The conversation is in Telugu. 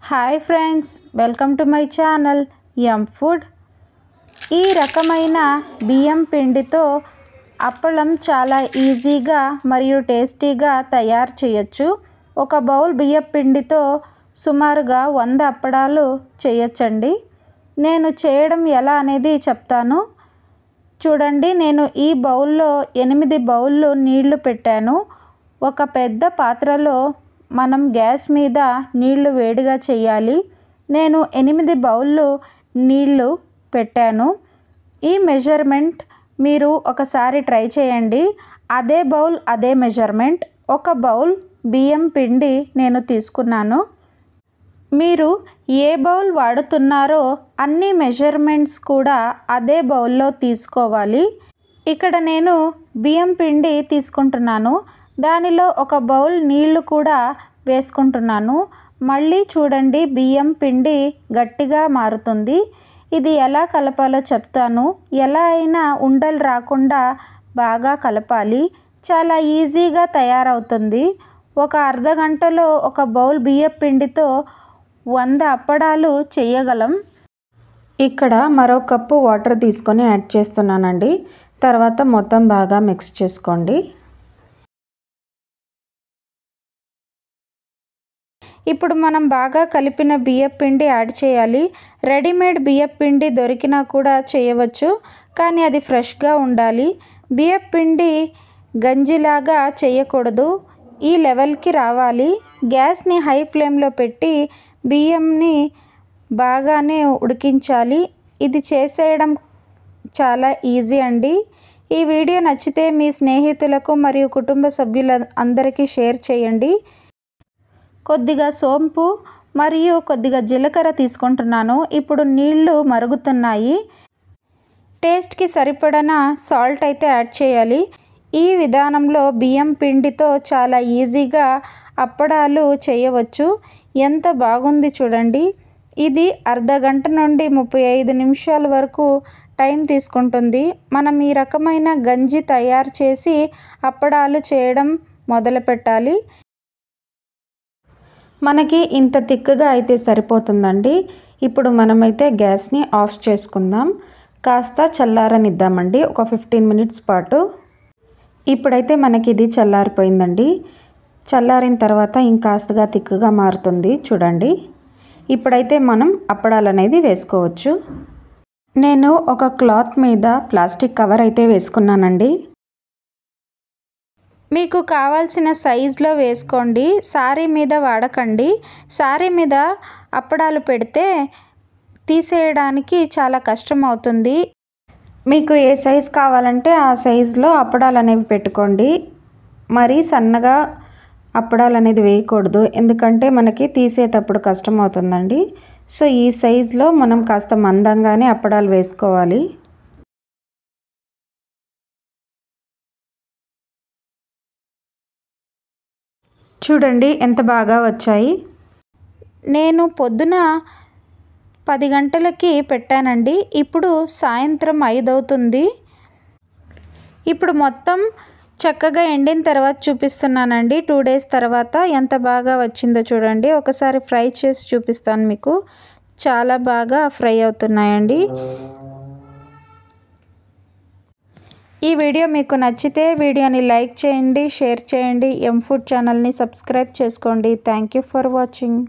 Hi friends, welcome to my channel M food. ఈ రకమైన బియ్యం పిండితో అప్పలం చాలా ఈజీగా మరియు టేస్టీగా తయారు చేయొచ్చు. ఒక బౌల్ బియ్యం పిండితో సుమారుగా 100 అప్పడాలు చేయొచ్చండి. నేను చేయడం ఎలా అనేది చెప్తాను చూడండి. నేను ఈ బౌల్లో 8 బౌళ్ళు నీళ్లు పెట్టాను. ఒక పెద్ద పాత్రలో మనం గ్యాస్ మీద నీళ్లు వేడిగా చేయాలి. నేను 8 బౌళ్ళు నీళ్లు పెట్టాను. ఈ మెజర్మెంట్ మీరు ఒకసారి ట్రై చేయండి. అదే బౌల్ అదే మెజర్మెంట్. ఒక బౌల్ బియ్యం పిండి నేను తీసుకున్నాను. మీరు ఏ బౌల్ వాడుతున్నారో అన్ని మెజర్మెంట్స్ కూడా అదే బౌల్లో తీసుకోవాలి. ఇక్కడ నేను బియ్యం పిండి తీసుకుంటున్నాను. దానిలో ఒక బౌల్ నీళ్లు కూడా వేసుకుంటున్నాను. మళ్ళీ చూడండి, బియ్యం పిండి గట్టిగా మారుతుంది. ఇది ఎలా కలపాలో చెప్తాను. ఎలా అయినా ఉండలు రాకుండా బాగా కలపాలి. చాలా ఈజీగా తయారవుతుంది. ఒక అర్ధ గంటలో ఒక బౌల్ బియ్యం పిండితో 100 అప్పడాలు చేయగలం. ఇక్కడ మరో కప్పు వాటర్ తీసుకొని యాడ్ చేస్తున్నానండి. తర్వాత మొత్తం బాగా మిక్స్ చేసుకోండి. ఇప్పుడు మనం బాగా కలిపిన బియ్యం పిండి యాడ్ చేయాలి. రెడీమేడ్ బియ్యం పిండి దొరికినా కూడా చేయవచ్చు, కానీ అది ఫ్రెష్గా ఉండాలి. బియ్యం పిండి గంజిలాగా చేయకూడదు. ఈ లెవెల్కి రావాలి. గ్యాస్ని హై ఫ్లేమ్లో పెట్టి బియ్యంని బాగానే ఉడికించాలి. ఇది చేసేయడం చాలా ఈజీ అండి. ఈ వీడియో నచ్చితే మీ స్నేహితులకు మరియు కుటుంబ సభ్యులందరికీ షేర్ చేయండి. కొద్దిగా సోంపు మరియు కొద్దిగా జీలకర్ర తీసుకుంటున్నాను. ఇప్పుడు నీళ్లు మరుగుతున్నాయి. టేస్ట్కి సరిపడిన సాల్ట్ అయితే యాడ్ చేయాలి. ఈ విధానంలో బియ్యం పిండితో చాలా ఈజీగా అప్పడాలు చేయవచ్చు. ఎంత బాగుంది చూడండి. ఇది అర్ధ గంట నుండి 35 నిమిషాల వరకు టైం తీసుకుంటుంది. మనం ఈ రకమైన గంజి తయారు చేసి అప్పడాలు చేయడం మొదలు పెట్టాలి. మనకి ఇంత తిక్కుగా అయితే సరిపోతుందండి. ఇప్పుడు మనమైతే గ్యాస్ని ఆఫ్ చేసుకుందాం. కాస్త చల్లారనిద్దామండి ఒక 15 మినిట్స్ పాటు. ఇప్పుడైతే మనకి ఇది చల్లారిపోయిందండి. చల్లారిన తర్వాత ఇంకాస్తగా తిక్కుగా మారుతుంది చూడండి. ఇప్పుడైతే మనం అప్పడాలు అనేది వేసుకోవచ్చు. నేను ఒక క్లాత్ మీద ప్లాస్టిక్ కవర్ అయితే వేసుకున్నానండి. మీకు కావాల్సిన సైజులో వేసుకోండి. సారీ మీద వాడకండి. సారీ మీద అప్పడాలు పెడితే తీసేయడానికి చాలా కష్టం అవుతుంది. మీకు ఏ సైజు కావాలంటే ఆ సైజులో అప్పడాలు అనేవి పెట్టుకోండి. మరీ సన్నగా అప్పడాలు అనేది వేయకూడదు, ఎందుకంటే మనకి తీసేటప్పుడు కష్టం అవుతుందండి. సో ఈ సైజులో మనం కాస్త మందంగానే అప్పడాలు వేసుకోవాలి. చూడండి ఎంత బాగా వచ్చాయి. నేను పొద్దున 10 గంటలకి పెట్టానండి. ఇప్పుడు సాయంత్రం 5 అవుతుంది. ఇప్పుడు మొత్తం చక్కగా ఎండిన తర్వాత చూపిస్తున్నానండి. 2 డేస్ తర్వాత ఎంత బాగా వచ్చిందో చూడండి. ఒకసారి ఫ్రై చేసి చూపిస్తాను మీకు. చాలా బాగా ఫ్రై అవుతున్నాయండి. ఈ వీడియో మీకు నచ్చితే వీడియోని లైక్ చేయండి, షేర్ చేయండి. ఎం ఫుడ్ ఛానల్ని సబ్స్క్రైబ్ చేసుకోండి. Thank you for watching.